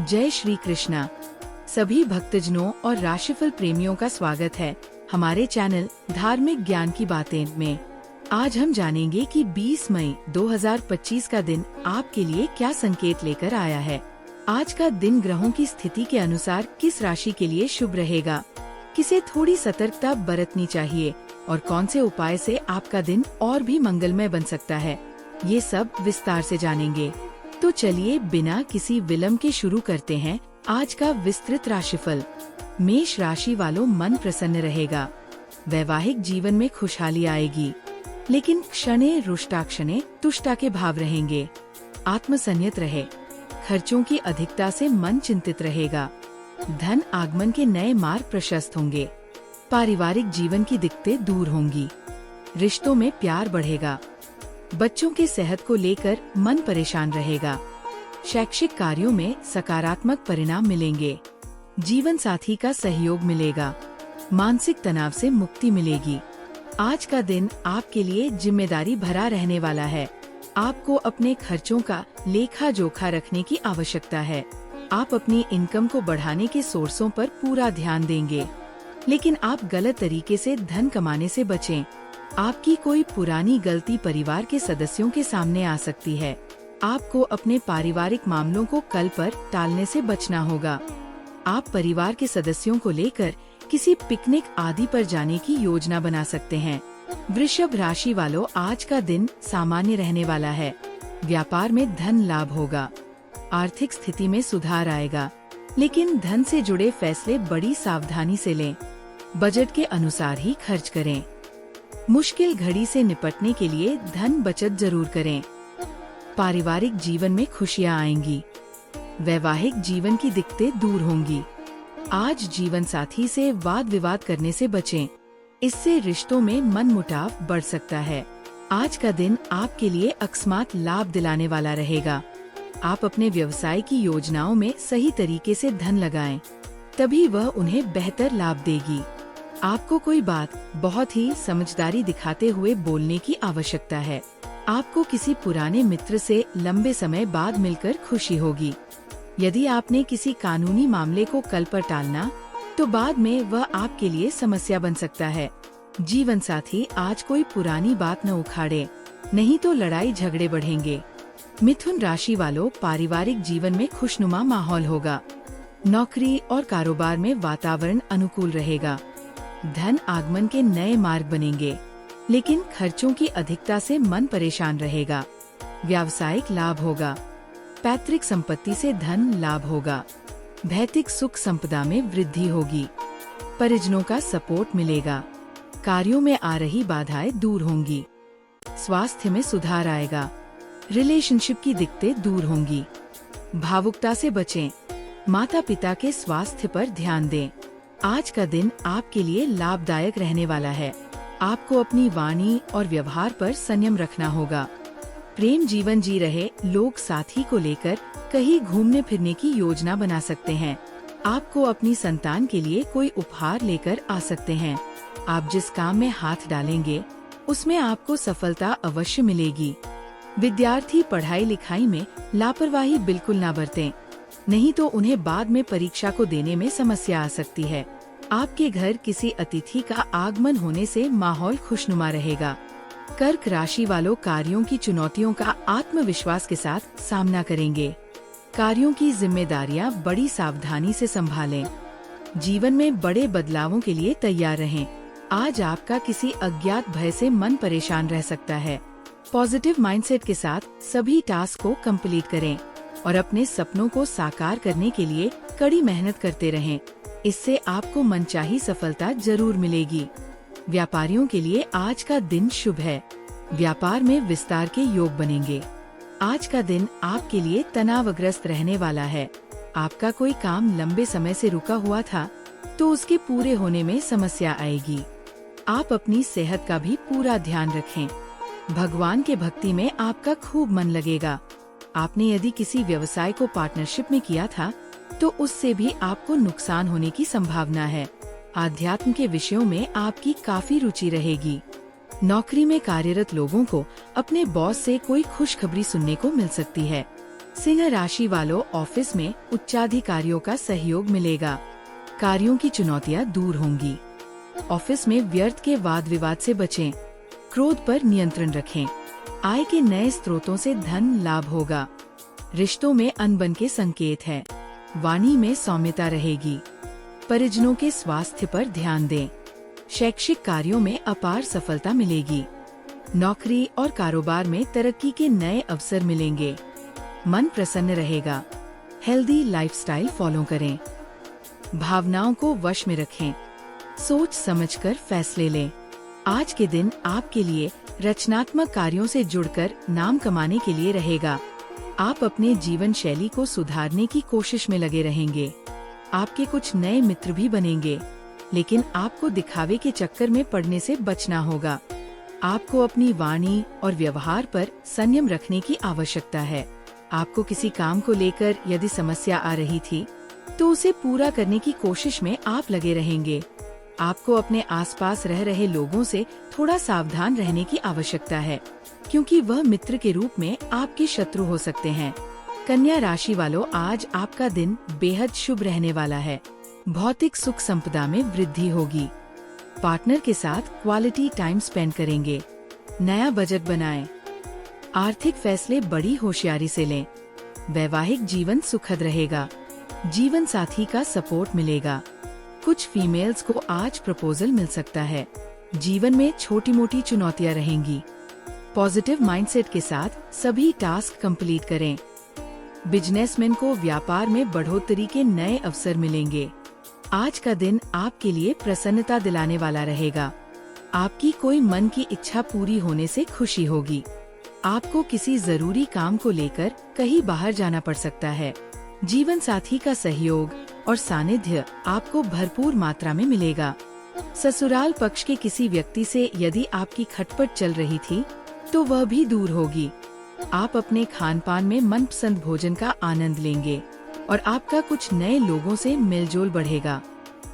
जय श्री कृष्णा। सभी भक्तजनों और राशिफल प्रेमियों का स्वागत है हमारे चैनल धार्मिक ज्ञान की बातें में। आज हम जानेंगे कि 20 मई 2025 का दिन आपके लिए क्या संकेत लेकर आया है। आज का दिन ग्रहों की स्थिति के अनुसार किस राशि के लिए शुभ रहेगा, किसे थोड़ी सतर्कता बरतनी चाहिए और कौन से उपाय से आपका दिन और भी मंगलमय बन सकता है, ये सब विस्तार से जानेंगे। तो चलिए बिना किसी विलंब के शुरू करते हैं आज का विस्तृत राशिफल। मेष राशि वालों, मन प्रसन्न रहेगा, वैवाहिक जीवन में खुशहाली आएगी, लेकिन क्षणे रुष्टाक्षणे तुष्टा के भाव रहेंगे। आत्मसंयत रहे, खर्चों की अधिकता से मन चिंतित रहेगा। धन आगमन के नए मार्ग प्रशस्त होंगे। पारिवारिक जीवन की दिक्कतें दूर होंगी। रिश्तों में प्यार बढ़ेगा। बच्चों के सेहत को लेकर मन परेशान रहेगा। शैक्षिक कार्यों में सकारात्मक परिणाम मिलेंगे। जीवन साथी का सहयोग मिलेगा। मानसिक तनाव से मुक्ति मिलेगी। आज का दिन आपके लिए जिम्मेदारी भरा रहने वाला है। आपको अपने खर्चों का लेखा जोखा रखने की आवश्यकता है। आप अपनी इनकम को बढ़ाने के सोर्सों पर पूरा ध्यान देंगे, लेकिन आप गलत तरीके से धन कमाने से बचें। आपकी कोई पुरानी गलती परिवार के सदस्यों के सामने आ सकती है। आपको अपने पारिवारिक मामलों को कल पर टालने से बचना होगा। आप परिवार के सदस्यों को लेकर किसी पिकनिक आदि पर जाने की योजना बना सकते हैं। वृषभ राशि वालों, आज का दिन सामान्य रहने वाला है। व्यापार में धन लाभ होगा। आर्थिक स्थिति में सुधार आएगा, लेकिन धन से जुड़े फैसले बड़ी सावधानी से लें। बजट के अनुसार ही खर्च करें। मुश्किल घड़ी से निपटने के लिए धन बचत जरूर करें। पारिवारिक जीवन में खुशियां आएंगी। वैवाहिक जीवन की दिक्कतें दूर होंगी। आज जीवन साथी से वाद विवाद करने से बचें, इससे रिश्तों में मनमुटाव बढ़ सकता है। आज का दिन आपके लिए अकस्मात लाभ दिलाने वाला रहेगा। आप अपने व्यवसाय की योजनाओं में सही तरीके से धन लगाएं, तभी वह उन्हें बेहतर लाभ देगी। आपको कोई बात बहुत ही समझदारी दिखाते हुए बोलने की आवश्यकता है। आपको किसी पुराने मित्र से लंबे समय बाद मिलकर खुशी होगी। यदि आपने किसी कानूनी मामले को कल पर टालना, तो बाद में वह आपके लिए समस्या बन सकता है। जीवन साथी आज कोई पुरानी बात न उखाड़े, नहीं तो लड़ाई झगड़े बढ़ेंगे। मिथुन राशि वालों, पारिवारिक जीवन में खुशनुमा माहौल होगा। नौकरी और कारोबार में वातावरण अनुकूल रहेगा। धन आगमन के नए मार्ग बनेंगे, लेकिन खर्चों की अधिकता से मन परेशान रहेगा। व्यावसायिक लाभ होगा। पैतृक संपत्ति से धन लाभ होगा। भौतिक सुख संपदा में वृद्धि होगी। परिजनों का सपोर्ट मिलेगा। कार्यों में आ रही बाधाएं दूर होंगी। स्वास्थ्य में सुधार आएगा। रिलेशनशिप की दिक्कतें दूर होंगी। भावुकता से बचें। माता पिता के स्वास्थ्य पर ध्यान दें। आज का दिन आपके लिए लाभदायक रहने वाला है। आपको अपनी वाणी और व्यवहार पर संयम रखना होगा। प्रेम जीवन जी रहे लोग साथी को लेकर कहीं घूमने फिरने की योजना बना सकते हैं। आपको अपनी संतान के लिए कोई उपहार लेकर आ सकते हैं। आप जिस काम में हाथ डालेंगे, उसमें आपको सफलता अवश्य मिलेगी। विद्यार्थी पढ़ाई लिखाई में लापरवाही बिल्कुल ना बरतें, नहीं तो उन्हें बाद में परीक्षा को देने में समस्या आ सकती है। आपके घर किसी अतिथि का आगमन होने से माहौल खुशनुमा रहेगा। कर्क राशि वालों, कार्यों की चुनौतियों का आत्मविश्वास के साथ सामना करेंगे। कार्यों की जिम्मेदारियां बड़ी सावधानी से संभालें। जीवन में बड़े बदलावों के लिए तैयार रहें। आज आपका किसी अज्ञात भय से मन परेशान रह सकता है। पॉजिटिव माइंडसेट के साथ सभी टास्क को कंप्लीट करें और अपने सपनों को साकार करने के लिए कड़ी मेहनत करते रहें। इससे आपको मनचाही सफलता जरूर मिलेगी। व्यापारियों के लिए आज का दिन शुभ है। व्यापार में विस्तार के योग बनेंगे। आज का दिन आपके लिए तनावग्रस्त रहने वाला है। आपका कोई काम लंबे समय से रुका हुआ था, तो उसके पूरे होने में समस्या आएगी। आप अपनी सेहत का भी पूरा ध्यान रखें। भगवान के भक्ति में आपका खूब मन लगेगा। आपने यदि किसी व्यवसाय को पार्टनरशिप में किया था, तो उससे भी आपको नुकसान होने की संभावना है। आध्यात्म के विषयों में आपकी काफी रुचि रहेगी। नौकरी में कार्यरत लोगों को अपने बॉस से कोई खुशखबरी सुनने को मिल सकती है। सिंह राशि वालों, ऑफिस में उच्चाधिकारियों का सहयोग मिलेगा। कार्यों की चुनौतियां दूर होंगी। ऑफिस में व्यर्थ के वाद विवाद से बचें। क्रोध पर नियंत्रण रखें। आय के नए स्रोतों से धन लाभ होगा। रिश्तों में अनबन के संकेत है। वाणी में सौम्यता रहेगी। परिजनों के स्वास्थ्य पर ध्यान दें। शैक्षिक कार्यों में अपार सफलता मिलेगी। नौकरी और कारोबार में तरक्की के नए अवसर मिलेंगे। मन प्रसन्न रहेगा। हेल्दी लाइफस्टाइल फॉलो करें। भावनाओं को वश में रखें। सोच समझकर फैसले लें। आज के दिन आपके लिए रचनात्मक कार्यों से जुड़कर नाम कमाने के लिए रहेगा। आप अपने जीवन शैली को सुधारने की कोशिश में लगे रहेंगे। आपके कुछ नए मित्र भी बनेंगे, लेकिन आपको दिखावे के चक्कर में पड़ने से बचना होगा। आपको अपनी वाणी और व्यवहार पर संयम रखने की आवश्यकता है। आपको किसी काम को लेकर यदि समस्या आ रही थी, तो उसे पूरा करने की कोशिश में आप लगे रहेंगे। आपको अपने आसपास रह रहे लोगों से थोड़ा सावधान रहने की आवश्यकता है, क्योंकि वह मित्र के रूप में आपके शत्रु हो सकते हैं। कन्या राशि वालों, आज आपका दिन बेहद शुभ रहने वाला है। भौतिक सुख संपदा में वृद्धि होगी। पार्टनर के साथ क्वालिटी टाइम स्पेंड करेंगे। नया बजट बनाएं। आर्थिक फैसले बड़ी होशियारी से लें। वैवाहिक जीवन सुखद रहेगा। जीवन साथी का सपोर्ट मिलेगा। कुछ फीमेल्स को आज प्रपोजल मिल सकता है। जीवन में छोटी मोटी चुनौतियां रहेंगी। पॉजिटिव माइंडसेट के साथ सभी टास्क कंप्लीट करें। बिजनेसमैन को व्यापार में बढ़ोतरी के नए अवसर मिलेंगे। आज का दिन आपके लिए प्रसन्नता दिलाने वाला रहेगा। आपकी कोई मन की इच्छा पूरी होने से खुशी होगी। आपको किसी जरूरी काम को लेकर कहीं बाहर जाना पड़ सकता है। जीवन साथी का सहयोग और सानिध्य आपको भरपूर मात्रा में मिलेगा। ससुराल पक्ष के किसी व्यक्ति से यदि आपकी खटपट चल रही थी, तो वह भी दूर होगी। आप अपने खान पान में मनपसंद भोजन का आनंद लेंगे और आपका कुछ नए लोगों से मेलजोल बढ़ेगा।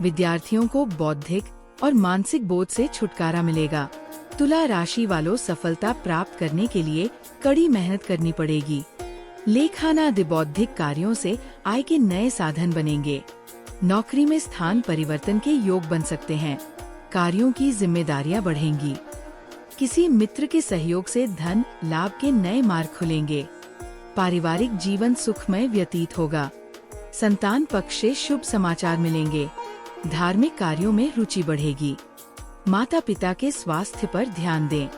विद्यार्थियों को बौद्धिक और मानसिक बोझ से छुटकारा मिलेगा। तुला राशि वालों, सफलता प्राप्त करने के लिए कड़ी मेहनत करनी पड़ेगी। लेखानादि बौद्धिक कार्यों से आय के नए साधन बनेंगे। नौकरी में स्थान परिवर्तन के योग बन सकते हैं। कार्यों की जिम्मेदारियां बढ़ेंगी। किसी मित्र के सहयोग से धन लाभ के नए मार्ग खुलेंगे। पारिवारिक जीवन सुखमय व्यतीत होगा। संतान पक्ष से शुभ समाचार मिलेंगे। धार्मिक कार्यों में रुचि बढ़ेगी। माता पिता के स्वास्थ्य पर ध्यान दें।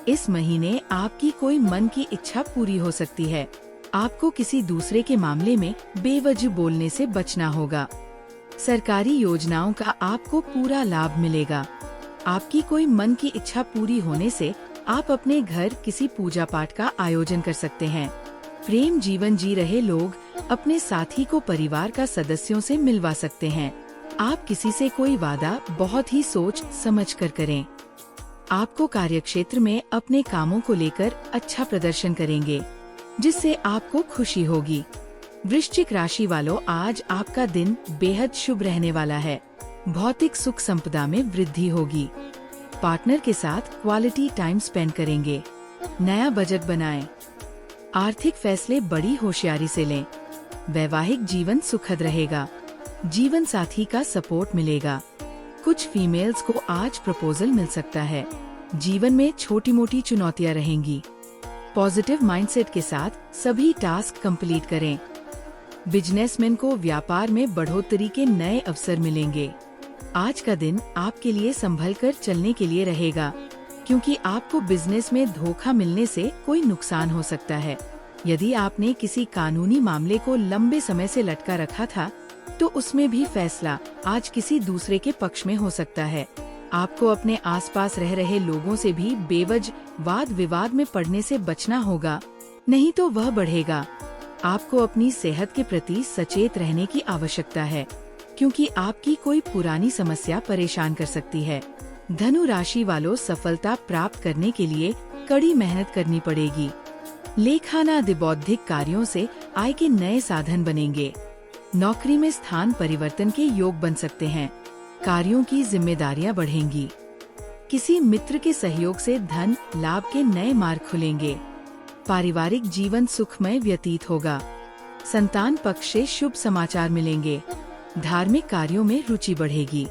इस महीने आपकी कोई मन की इच्छा पूरी हो सकती है। आपको किसी दूसरे के मामले में बेवजह बोलने से बचना होगा। सरकारी योजनाओं का आपको पूरा लाभ मिलेगा। आपकी कोई मन की इच्छा पूरी होने से आप अपने घर किसी पूजा पाठ का आयोजन कर सकते हैं। प्रेम जीवन जी रहे लोग अपने साथी को परिवार का सदस्यों से मिलवा सकते हैं। आप किसी से कोई वादा बहुत ही सोच समझ कर करें। आपको कार्यक्षेत्र में अपने कामों को लेकर अच्छा प्रदर्शन करेंगे, जिससे आपको खुशी होगी। वृश्चिक राशि वालों, आज आपका दिन बेहद शुभ रहने वाला है। भौतिक सुख संपदा में वृद्धि होगी। पार्टनर के साथ क्वालिटी टाइम स्पेंड करेंगे। नया बजट बनाएं। आर्थिक फैसले बड़ी होशियारी से लें। वैवाहिक जीवन सुखद रहेगा। जीवन साथी का सपोर्ट मिलेगा। कुछ फीमेल्स को आज प्रपोजल मिल सकता है। जीवन में छोटी मोटी चुनौतियां रहेंगी। पॉजिटिव माइंडसेट के साथ सभी टास्क कंप्लीट करें। बिजनेसमैन को व्यापार में बढ़ोतरी के नए अवसर मिलेंगे। आज का दिन आपके लिए संभल कर चलने के लिए रहेगा, क्योंकि आपको बिजनेस में धोखा मिलने से कोई नुकसान हो सकता है। यदि आपने किसी कानूनी मामले को लंबे समय से लटका रखा था, तो उसमें भी फैसला आज किसी दूसरे के पक्ष में हो सकता है। आपको अपने आसपास रह रहे लोगों से भी बेवजह वाद विवाद में पड़ने से बचना होगा, नहीं तो वह बढ़ेगा। आपको अपनी सेहत के प्रति सचेत रहने की आवश्यकता है, क्योंकि आपकी कोई पुरानी समस्या परेशान कर सकती है। धनु राशि वालों, सफलता प्राप्त करने के लिए कड़ी मेहनत करनी पड़ेगी। लेखानादि बौद्धिक कार्यों से आय के नए साधन बनेंगे। नौकरी में स्थान परिवर्तन के योग बन सकते हैं। कार्यों की जिम्मेदारियां बढ़ेंगी। किसी मित्र के सहयोग से धन लाभ के नए मार्ग खुलेंगे। पारिवारिक जीवन सुखमय व्यतीत होगा। संतान पक्ष से शुभ समाचार मिलेंगे। धार्मिक कार्यों में रुचि बढ़ेगी।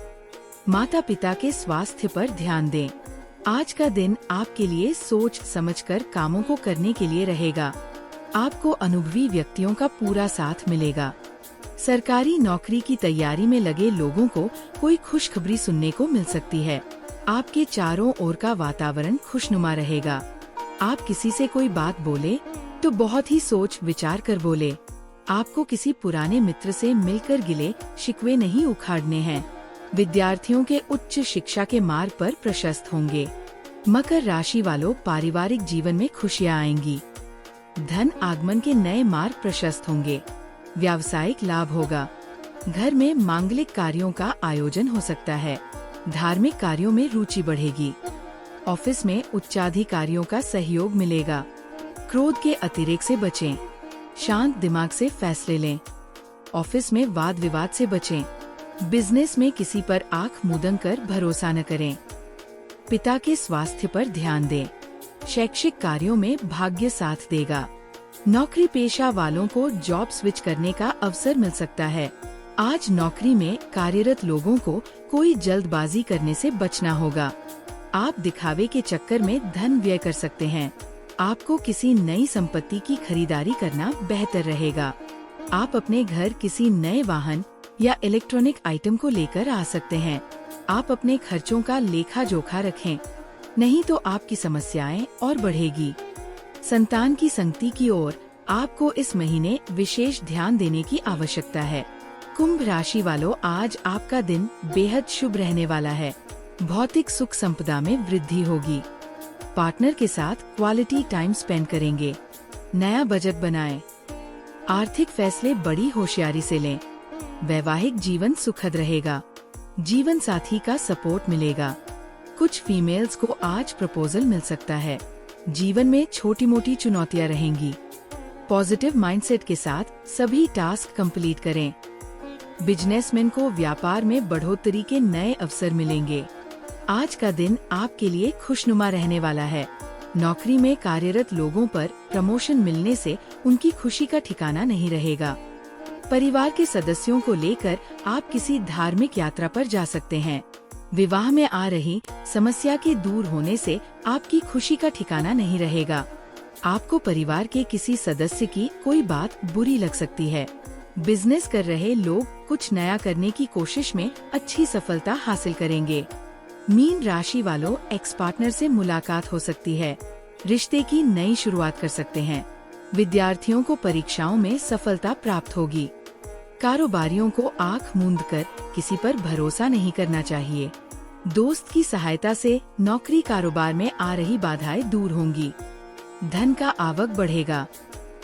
माता पिता के स्वास्थ्य पर ध्यान दें। आज का दिन आपके लिए सोच समझकर कामों को करने के लिए रहेगा। आपको अनुभवी व्यक्तियों का पूरा साथ मिलेगा। सरकारी नौकरी की तैयारी में लगे लोगों को कोई खुशखबरी सुनने को मिल सकती है। आपके चारों ओर का वातावरण खुशनुमा रहेगा। आप किसी से कोई बात बोले तो बहुत ही सोच विचार कर बोले। आपको किसी पुराने मित्र से मिलकर गिले शिकवे नहीं उखाड़ने हैं। विद्यार्थियों के उच्च शिक्षा के मार्ग पर प्रशस्त होंगे। मकर राशि वालों, पारिवारिक जीवन में खुशियां आएंगी। धन आगमन के नए मार्ग प्रशस्त होंगे। व्यावसायिक लाभ होगा। घर में मांगलिक कार्यों का आयोजन हो सकता है। धार्मिक कार्यों में रुचि बढ़ेगी। ऑफिस में उच्चाधिकारियों का सहयोग मिलेगा। क्रोध के अतिरेक से बचें। शांत दिमाग से फैसले लें। ऑफिस में वाद विवाद से बचें। बिजनेस में किसी पर आंख मूंदन कर भरोसा न करें। पिता के स्वास्थ्य पर ध्यान दें। शैक्षिक कार्यों में भाग्य साथ देगा। नौकरी पेशा वालों को जॉब स्विच करने का अवसर मिल सकता है। आज नौकरी में कार्यरत लोगों को कोई जल्दबाजी करने से बचना होगा। आप दिखावे के चक्कर में धन व्यय कर सकते हैं। आपको किसी नई संपत्ति की खरीदारी करना बेहतर रहेगा। आप अपने घर किसी नए वाहन या इलेक्ट्रॉनिक आइटम को लेकर आ सकते हैं। आप अपने खर्चों का लेखा जोखा रखें, नहीं तो आपकी समस्याएं और बढ़ेगी। संतान की संगति की ओर आपको इस महीने विशेष ध्यान देने की आवश्यकता है। कुंभ राशि वालों, आज आपका दिन बेहद शुभ रहने वाला है। भौतिक सुख संपदा में वृद्धि होगी। पार्टनर के साथ क्वालिटी टाइम स्पेंड करेंगे। नया बजट बनाएं। आर्थिक फैसले बड़ी होशियारी से लें। वैवाहिक जीवन सुखद रहेगा। जीवन साथी का सपोर्ट मिलेगा। कुछ फीमेल्स को आज प्रपोजल मिल सकता है। जीवन में छोटी मोटी चुनौतियां रहेंगी। पॉजिटिव माइंडसेट के साथ सभी टास्क कंप्लीट करें। बिजनेसमैन को व्यापार में बढ़ोतरी के नए अवसर मिलेंगे। आज का दिन आपके लिए खुशनुमा रहने वाला है। नौकरी में कार्यरत लोगों पर प्रमोशन मिलने से उनकी खुशी का ठिकाना नहीं रहेगा। परिवार के सदस्यों को लेकर आप किसी धार्मिक यात्रा पर जा सकते हैं। विवाह में आ रही समस्या के दूर होने से आपकी खुशी का ठिकाना नहीं रहेगा। आपको परिवार के किसी सदस्य की कोई बात बुरी लग सकती है। बिजनेस कर रहे लोग कुछ नया करने की कोशिश में अच्छी सफलता हासिल करेंगे। मीन राशि वालों, एक्स पार्टनर से मुलाकात हो सकती है। रिश्ते की नई शुरुआत कर सकते हैं। विद्यार्थियों को परीक्षाओं में सफलता प्राप्त होगी। कारोबारियों को आंख मूंद कर किसी पर भरोसा नहीं करना चाहिए। दोस्त की सहायता से नौकरी कारोबार में आ रही बाधाएं दूर होंगी। धन का आवक बढ़ेगा।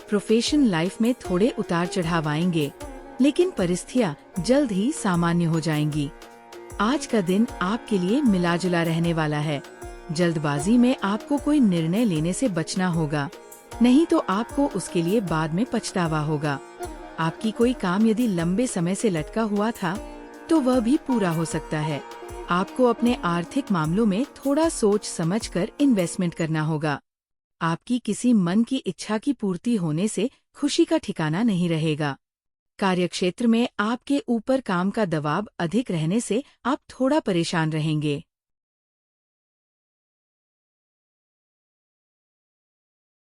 प्रोफेशनल लाइफ में थोड़े उतार चढ़ाव आएंगे, लेकिन परिस्थितियां जल्द ही सामान्य हो जाएंगी। आज का दिन आपके लिए मिला जुला रहने वाला है। जल्दबाजी में आपको कोई निर्णय लेने से बचना होगा, नहीं तो आपको उसके लिए बाद में पछतावा होगा। आपकी कोई काम यदि लंबे समय से लटका हुआ था तो वह भी पूरा हो सकता है। आपको अपने आर्थिक मामलों में थोड़ा सोच समझकर इन्वेस्टमेंट करना होगा। आपकी किसी मन की इच्छा की पूर्ति होने से खुशी का ठिकाना नहीं रहेगा। कार्यक्षेत्र में आपके ऊपर काम का दबाव अधिक रहने से आप थोड़ा परेशान रहेंगे।